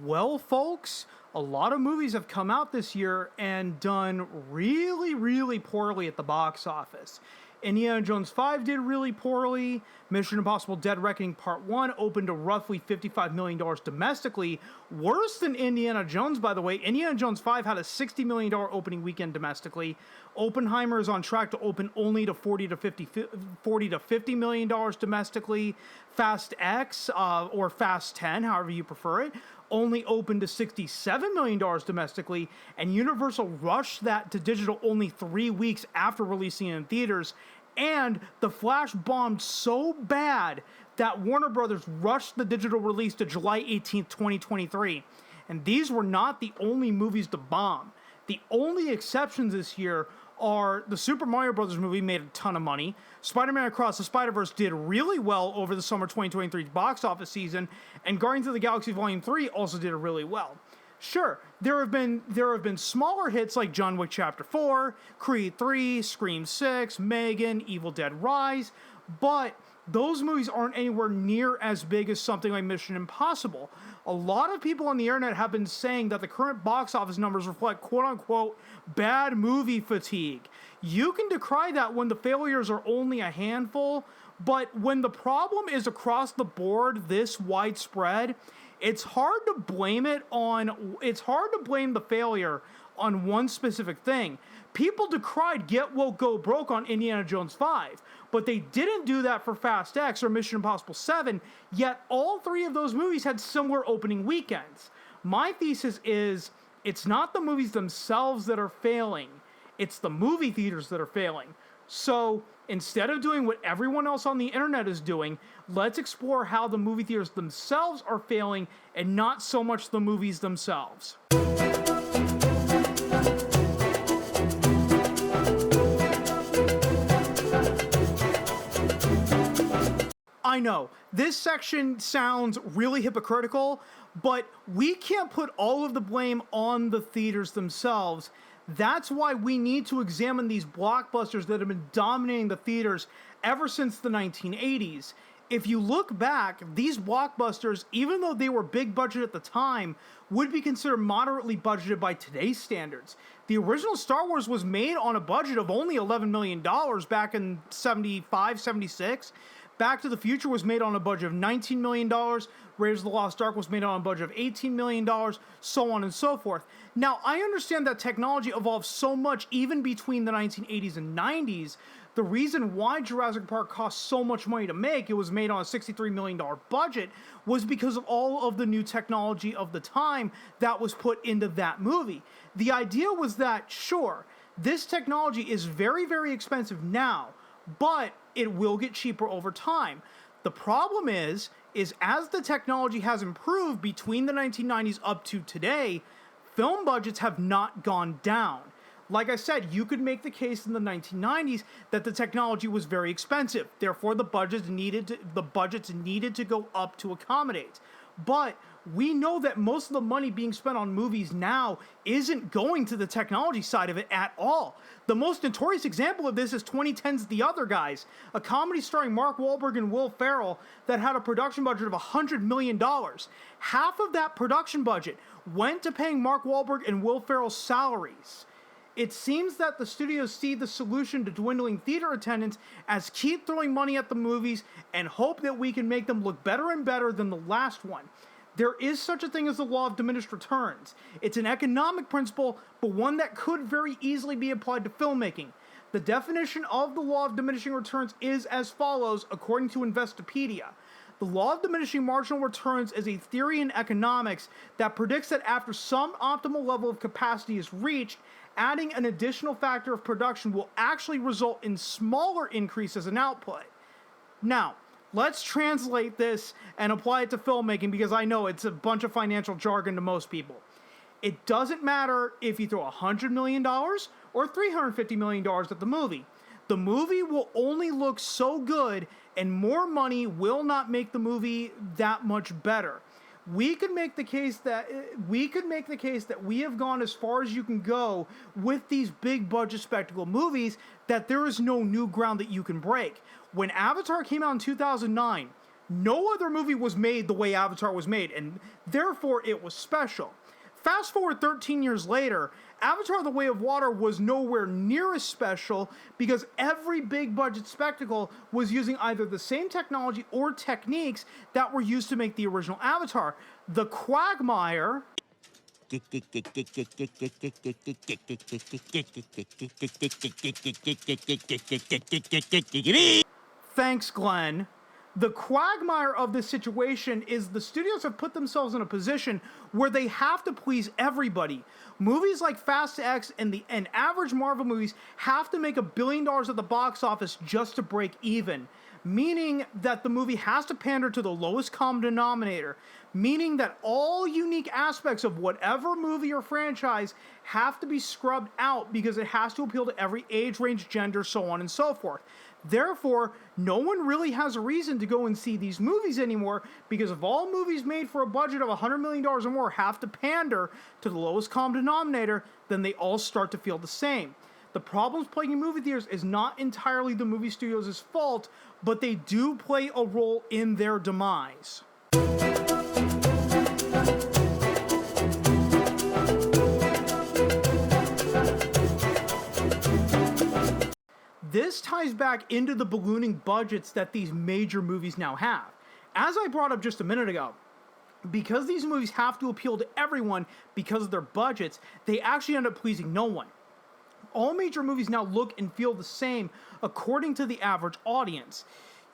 Well, folks, a lot of movies have come out this year and done really, really poorly at the box office. Indiana Jones 5 did really poorly. Mission Impossible Dead Reckoning Part 1 opened to roughly $55 million domestically. Worse than Indiana Jones, by the way. Indiana Jones 5 had a $60 million opening weekend domestically. Oppenheimer is on track to open only to $40 to $50 million domestically. Fast X, or Fast 10, however you prefer it, only opened to $67 million domestically, and Universal rushed that to digital only 3 weeks after releasing it in theaters. And The Flash bombed so bad that Warner Brothers rushed the digital release to July 18th, 2023. And these were not the only movies to bomb. The only exceptions this year are the Super Mario Bros. Movie made a ton of money. Spider-Man Across the Spiderverse did really well over the summer 2023 box office season, and Guardians of the Galaxy Volume 3 also did really well. Sure, there have been smaller hits like John Wick Chapter 4, Creed 3, Scream 6, Megan, Evil Dead Rise, but those movies aren't anywhere near as big as something like Mission Impossible. A lot of people on the internet have been saying that the current box office numbers reflect quote-unquote bad movie fatigue. You can decry that when the failures are only a handful, but when the problem is across the board this widespread, it's hard to blame the failure on one specific thing. People decried Get Woke, Go Broke on Indiana Jones 5, but they didn't do that for Fast X or Mission Impossible 7, yet all three of those movies had similar opening weekends. My thesis is, it's not the movies themselves that are failing, it's the movie theaters that are failing. So, instead of doing what everyone else on the internet is doing, let's explore how the movie theaters themselves are failing and not so much the movies themselves. I know, this section sounds really hypocritical, but we can't put all of the blame on the theaters themselves. That's why we need to examine these blockbusters that have been dominating the theaters ever since the 1980s. If you look back, these blockbusters, even though they were big budget at the time, would be considered moderately budgeted by today's standards. The original Star Wars was made on a budget of only $11 million back in 75, 76. Back to the Future was made on a budget of $19 million. Raiders of the Lost Ark was made on a budget of $18 million, so on and so forth. Now, I understand that technology evolved so much even between the 1980s and 90s. The reason why Jurassic Park cost so much money to make, it was made on a $63 million budget, was because of all of the new technology of the time that was put into that movie. The idea was that, sure, this technology is very, very expensive now, but it will get cheaper over time. The problem is as the technology has improved between the 1990s up to today, film budgets have not gone down. Like I said, you could make the case in the 1990s that the technology was very expensive. Therefore, the budgets needed to go up to accommodate. But we know that most of the money being spent on movies now isn't going to the technology side of it at all. The most notorious example of this is 2010's The Other Guys, a comedy starring Mark Wahlberg and Will Ferrell that had a production budget of $100 million. Half of that production budget went to paying Mark Wahlberg and Will Ferrell's salaries. It seems that the studios see the solution to dwindling theater attendance as keep throwing money at the movies and hope that we can make them look better and better than the last one. There is such a thing as the law of diminished returns. It's an economic principle, but one that could very easily be applied to filmmaking. The definition of the law of diminishing returns is as follows, according to Investopedia. The law of diminishing marginal returns is a theory in economics that predicts that after some optimal level of capacity is reached, adding an additional factor of production will actually result in smaller increases in output. Now, let's translate this and apply it to filmmaking, because I know it's a bunch of financial jargon to most people. It doesn't matter if you throw $100 million or $350 million at the movie. The movie will only look so good, and more money will not make the movie that much better. We could make the case that we have gone as far as you can go with these big budget spectacle movies, that there is no new ground that you can break. When Avatar came out in 2009, No other movie was made the way Avatar was made, and therefore it was special. Fast forward 13 years later, Avatar The Way of Water was nowhere near as special because every big budget spectacle was using either the same technology or techniques that were used to make the original Avatar. The quagmire... Thanks, Glenn. The quagmire of this situation is the studios have put themselves in a position where they have to please everybody. Movies like Fast X and average Marvel movies have to make $1 billion at the box office just to break even, meaning that the movie has to pander to the lowest common denominator, meaning that all unique aspects of whatever movie or franchise have to be scrubbed out because it has to appeal to every age range, gender, so on and so forth. Therefore, no one really has a reason to go and see these movies anymore, because if all movies made for a budget of $100 million or more have to pander to the lowest common denominator, then they all start to feel the same. The problems plaguing movie theaters is not entirely the movie studios' fault, but they do play a role in their demise. This ties back into the ballooning budgets that these major movies now have. As I brought up just a minute ago, because these movies have to appeal to everyone because of their budgets, they actually end up pleasing no one. All major movies now look and feel the same according to the average audience.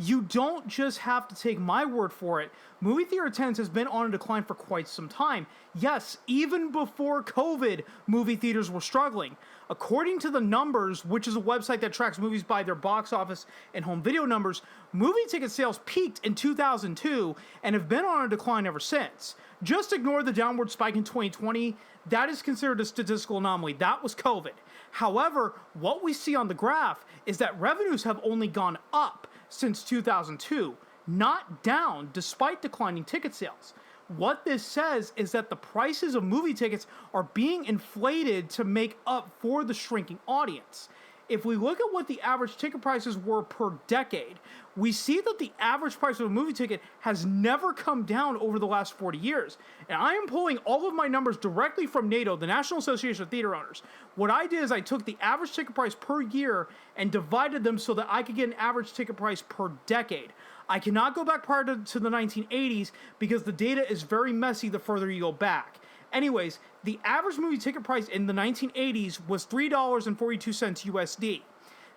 You don't just have to take my word for it. Movie theater attendance has been on a decline for quite some time. Yes, even before COVID, movie theaters were struggling. According to The Numbers, which is a website that tracks movies by their box office and home video numbers, movie ticket sales peaked in 2002 and have been on a decline ever since. Just ignore the downward spike in 2020. That is considered a statistical anomaly. That was COVID. However, what we see on the graph is that revenues have only gone up since 2002, not down despite declining ticket sales. What this says is that the prices of movie tickets are being inflated to make up for the shrinking audience. If we look at what the average ticket prices were per decade, we see that the average price of a movie ticket has never come down over the last 40 years. And I am pulling all of my numbers directly from NATO, the National Association of Theater Owners. What I did is I took the average ticket price per year and divided them so that I could get an average ticket price per decade. I cannot go back prior to the 1980s because the data is very messy the further you go back. Anyways, the average movie ticket price in the 1980s was $3.42 USD.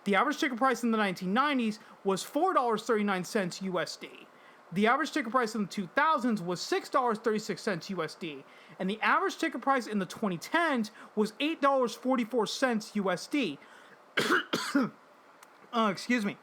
The average ticket price in the 1990s was $4.39 USD. The average ticket price in the 2000s was $6.36 USD. And the average ticket price in the 2010s was $8.44 USD. Excuse me.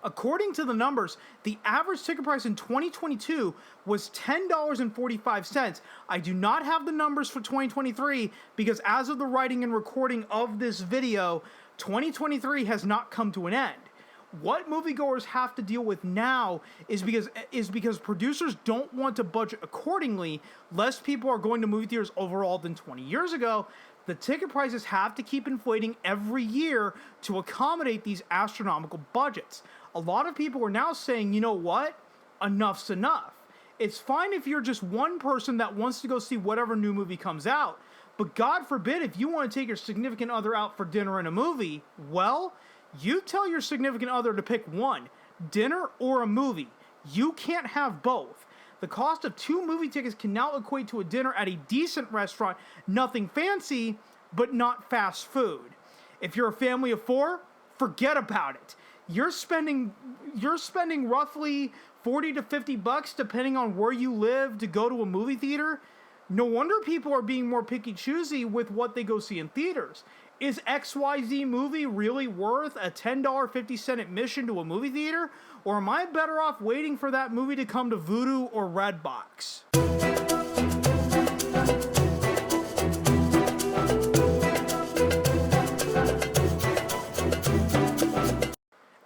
According to the numbers, the average ticket price in 2022 was $10.45. I do not have the numbers for 2023 because as of the writing and recording of this video, 2023 has not come to an end. What moviegoers have to deal with now is because producers don't want to budget accordingly. Less people are going to movie theaters overall than 20 years ago. The ticket prices have to keep inflating every year to accommodate these astronomical budgets. A lot of people are now saying, you know what? Enough's enough. It's fine if you're just one person that wants to go see whatever new movie comes out, but God forbid if you want to take your significant other out for dinner and a movie, well, you tell your significant other to pick one, dinner or a movie. You can't have both. The cost of 2 movie tickets can now equate to a dinner at a decent restaurant, nothing fancy, but not fast food. If you're a family of 4, forget about it. You're spending roughly $40 to $50 depending on where you live to go to a movie theater. No wonder people are being more picky choosy with what they go see in theaters. Is XYZ movie really worth a $10.50 admission to a movie theater? Or am I better off waiting for that movie to come to Vudu or Redbox?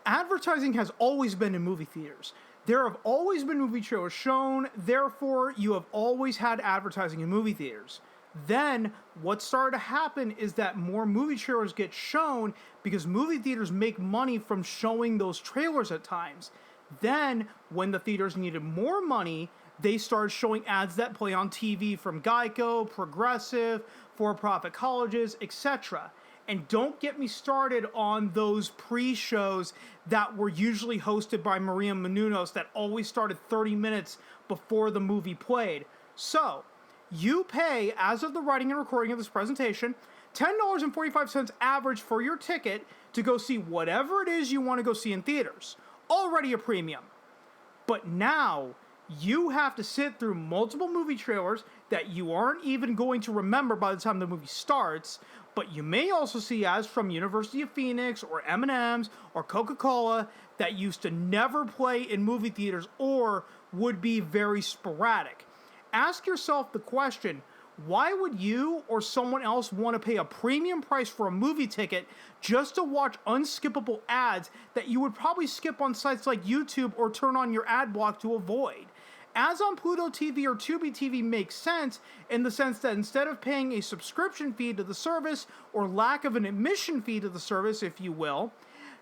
Advertising has always been in movie theaters. There have always been movie trailers shown, therefore you have always had advertising in movie theaters. Then, what started to happen is that more movie trailers get shown because movie theaters make money from showing those trailers at times. Then, when the theaters needed more money, they started showing ads that play on TV from Geico, Progressive, for-profit colleges, etc. And don't get me started on those pre-shows that were usually hosted by Maria Menounos that always started 30 minutes before the movie played. So, you pay, as of the writing and recording of this presentation, $10.45 average for your ticket to go see whatever it is you want to go see in theaters. Already a premium. But now, you have to sit through multiple movie trailers that you aren't even going to remember by the time the movie starts, but you may also see ads from University of Phoenix or M&M's or Coca-Cola that used to never play in movie theaters or would be very sporadic. Ask yourself the question, why would you or someone else want to pay a premium price for a movie ticket just to watch unskippable ads that you would probably skip on sites like YouTube or turn on your ad block to avoid? Ads on Pluto TV or Tubi TV makes sense in the sense that instead of paying a subscription fee to the service or lack of an admission fee to the service, if you will,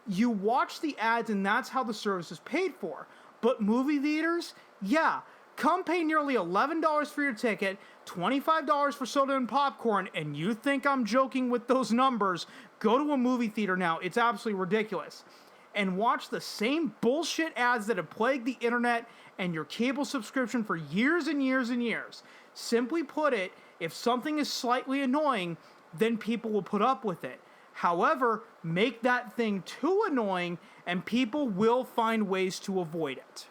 you watch the ads and that's how the service is paid for. But movie theaters? Yeah. Come pay nearly $11 for your ticket, $25 for soda and popcorn, and you think I'm joking with those numbers, go to a movie theater now. It's absolutely ridiculous. And watch the same bullshit ads that have plagued the internet and your cable subscription for years and years and years. Simply put it, if something is slightly annoying, then people will put up with it. However, make that thing too annoying and people will find ways to avoid it.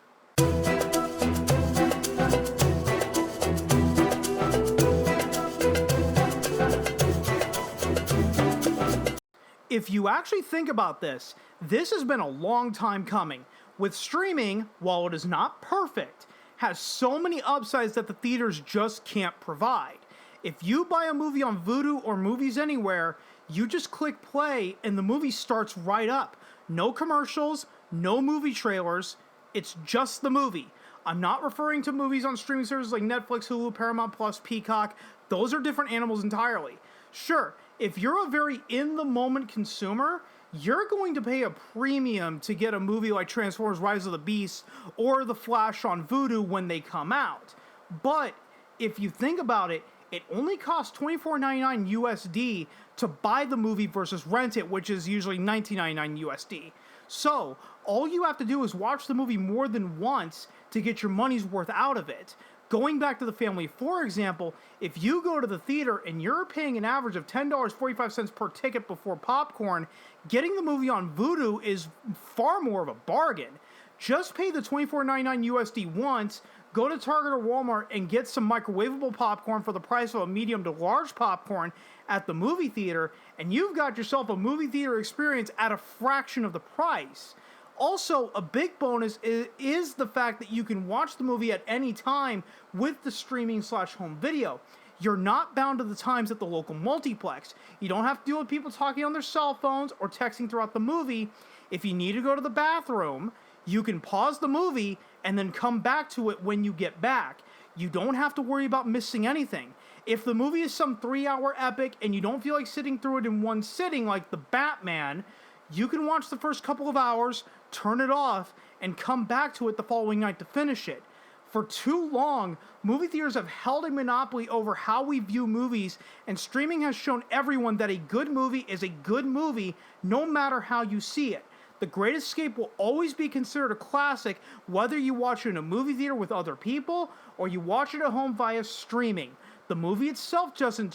If you actually think about this, this has been a long time coming. With streaming, while it is not perfect, has so many upsides that the theaters just can't provide. If you buy a movie on Vudu or Movies Anywhere, you just click play and the movie starts right up. No commercials, no movie trailers, it's just the movie. I'm not referring to movies on streaming services like Netflix, Hulu, Paramount Plus, Peacock. Those are different animals entirely. Sure, if you're a very in-the-moment consumer, you're going to pay a premium to get a movie like Transformers Rise of the Beast or The Flash on Vudu when they come out. But if you think about it, it only costs $24.99 USD to buy the movie versus rent it, which is usually $19.99 USD. So, all you have to do is watch the movie more than once to get your money's worth out of it. Going back to the family, for example, if you go to the theater and you're paying an average of $10.45 per ticket before popcorn, getting the movie on Vudu is far more of a bargain. Just pay the $24.99 USD once, go to Target or Walmart and get some microwavable popcorn for the price of a medium to large popcorn at the movie theater, and you've got yourself a movie theater experience at a fraction of the price. Also, a big bonus is the fact that you can watch the movie at any time with the streaming/home video. You're not bound to the times at the local multiplex. You don't have to deal with people talking on their cell phones or texting throughout the movie. If you need to go to the bathroom, you can pause the movie and then come back to it when you get back. You don't have to worry about missing anything. If the movie is some 3-hour epic and you don't feel like sitting through it in one sitting like The Batman, you can watch the first couple of hours, turn it off, and come back to it the following night to finish it. For too long, movie theaters have held a monopoly over how we view movies, and streaming has shown everyone that a good movie is a good movie no matter how you see it. The Great Escape will always be considered a classic whether you watch it in a movie theater with other people or you watch it at home via streaming. The movie itself doesn't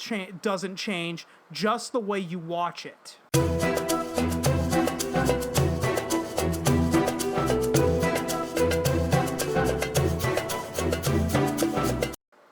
change, just the way you watch it.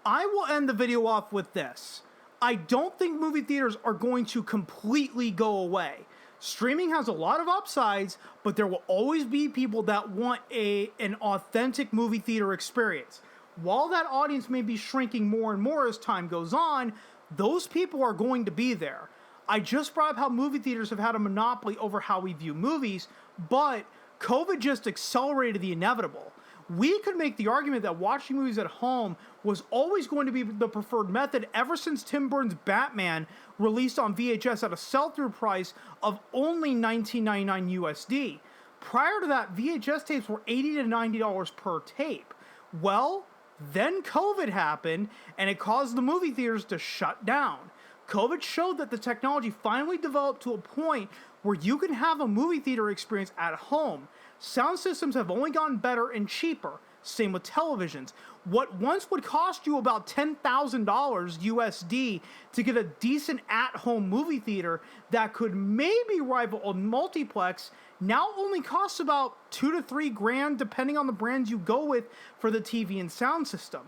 I will end the video off with this. I don't think movie theaters are going to completely go away. Streaming has a lot of upsides, but there will always be people that want an authentic movie theater experience. While that audience may be shrinking more and more as time goes on, those people are going to be there. I just brought up how movie theaters have had a monopoly over how we view movies, but COVID just accelerated the inevitable. We could make the argument that watching movies at home was always going to be the preferred method ever since Tim Burton's Batman released on VHS at a sell-through price of only $19.99 USD. Prior to that, VHS tapes were $80 to $90 per tape. Well, then COVID happened, and it caused the movie theaters to shut down. COVID showed that the technology finally developed to a point where you can have a movie theater experience at home. Sound systems have only gotten better and cheaper. Same with televisions. What once would cost you about $10,000 USD to get a decent at-home movie theater that could maybe rival a multiplex now only costs about $2 to $3 grand depending on the brands you go with for the TV and sound system.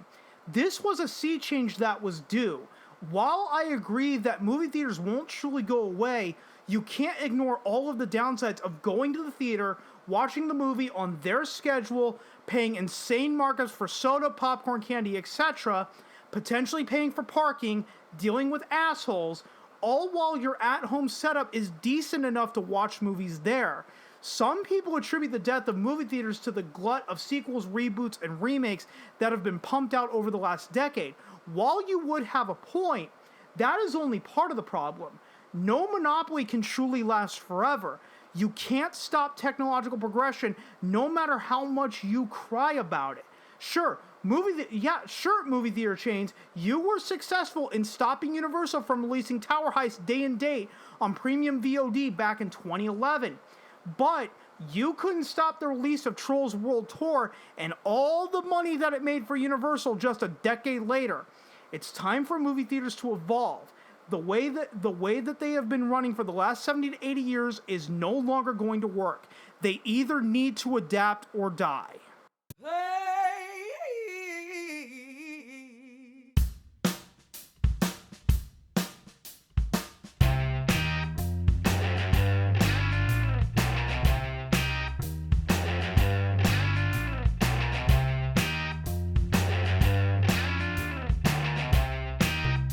This was a sea change that was due. While I agree that movie theaters won't truly go away, you can't ignore all of the downsides of going to the theater, watching the movie on their schedule, paying insane markups for soda, popcorn, candy, etc., potentially paying for parking, dealing with assholes, all while your at-home setup is decent enough to watch movies there. Some people attribute the death of movie theaters to the glut of sequels, reboots, and remakes that have been pumped out over the last decade. While you would have a point, that is only part of the problem. No monopoly can truly last forever. You can't stop technological progression no matter how much you cry about it. Sure, movie theater chains, you were successful in stopping Universal from releasing Tower Heist day and date on premium VOD back in 2011. But you couldn't stop the release of Trolls World Tour and all the money that it made for Universal just a decade later. It's time for movie theaters to evolve. The way that they have been running for the last 70 to 80 years is no longer going to work. They either need to adapt or die.